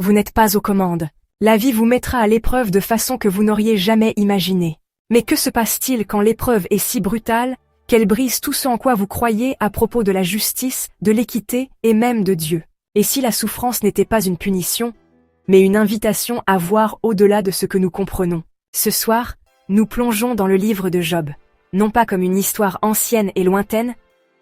vous n'êtes pas aux commandes. La vie vous mettra à l'épreuve de façon que vous n'auriez jamais imaginée. Mais que se passe-t-il quand l'épreuve est si brutale qu'elle brise tout ce en quoi vous croyez à propos de la justice, de l'équité et même de Dieu? Et si la souffrance n'était pas une punition, mais une invitation à voir au-delà de ce que nous comprenons? Ce soir, nous plongeons dans le livre de Job, non pas comme une histoire ancienne et lointaine,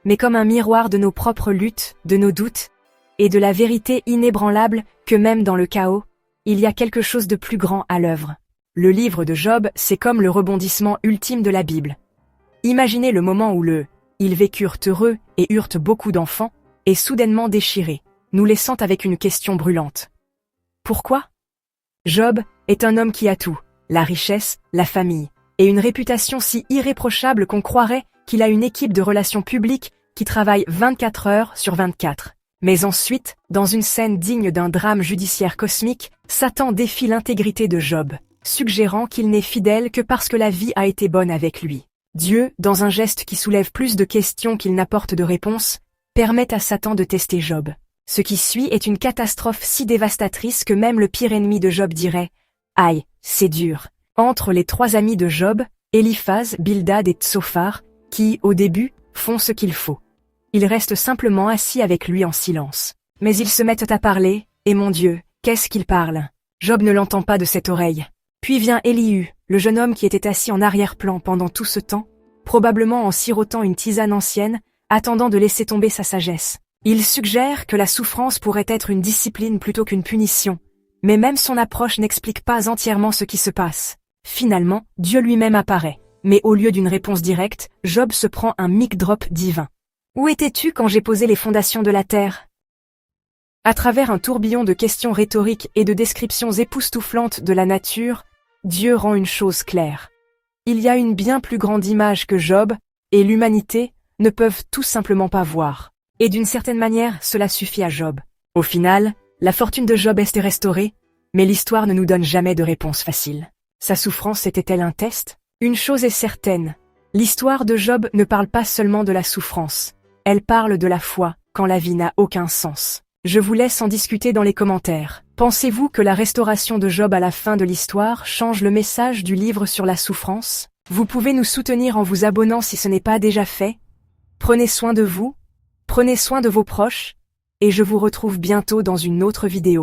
mais comme un miroir de nos propres luttes, de nos doutes, et de la vérité inébranlable que même dans le chaos, il y a quelque chose de plus grand à l'œuvre. Le livre de Job, c'est comme le rebondissement ultime de la Bible. Imaginez le moment où ils vécurent heureux et eurent beaucoup d'enfants, est soudainement déchiré, nous laissant avec une question brûlante. Pourquoi? Job est un homme qui a tout, la richesse, la famille, et une réputation si irréprochable qu'on croirait qu'il a une équipe de relations publiques qui travaille 24 heures sur 24. Mais ensuite, dans une scène digne d'un drame judiciaire cosmique, Satan défie l'intégrité de Job, suggérant qu'il n'est fidèle que parce que la vie a été bonne avec lui. Dieu, dans un geste qui soulève plus de questions qu'il n'apporte de réponses, permet à Satan de tester Job. Ce qui suit est une catastrophe si dévastatrice que même le pire ennemi de Job dirait « Aïe, c'est dur ». Entre les trois amis de Job, Eliphaz, Bildad et Tsophar, qui, au début, font ce qu'il faut. Ils restent simplement assis avec lui en silence. Mais ils se mettent à parler, et mon Dieu, qu'est-ce qu'ils parlent? Job ne l'entend pas de cette oreille. Puis vient Élihu, le jeune homme qui était assis en arrière-plan pendant tout ce temps, probablement en sirotant une tisane ancienne, attendant de laisser tomber sa sagesse. Il suggère que la souffrance pourrait être une discipline plutôt qu'une punition, mais même son approche n'explique pas entièrement ce qui se passe. Finalement, Dieu lui-même apparaît, mais au lieu d'une réponse directe, Job se prend un mic drop divin. Où étais-tu quand j'ai posé les fondations de la terre? À travers un tourbillon de questions rhétoriques et de descriptions époustouflantes de la nature, Dieu rend une chose claire. Il y a une bien plus grande image que Job, et l'humanité ne peuvent tout simplement pas voir. Et d'une certaine manière, cela suffit à Job. Au final, la fortune de Job est restaurée, mais l'histoire ne nous donne jamais de réponse facile. Sa souffrance était-elle un test? Une chose est certaine, l'histoire de Job ne parle pas seulement de la souffrance. Elle parle de la foi, quand la vie n'a aucun sens. Je vous laisse en discuter dans les commentaires. Pensez-vous que la restauration de Job à la fin de l'histoire change le message du livre sur la souffrance? Vous pouvez nous soutenir en vous abonnant si ce n'est pas déjà fait. Prenez soin de vous, prenez soin de vos proches, et je vous retrouve bientôt dans une autre vidéo.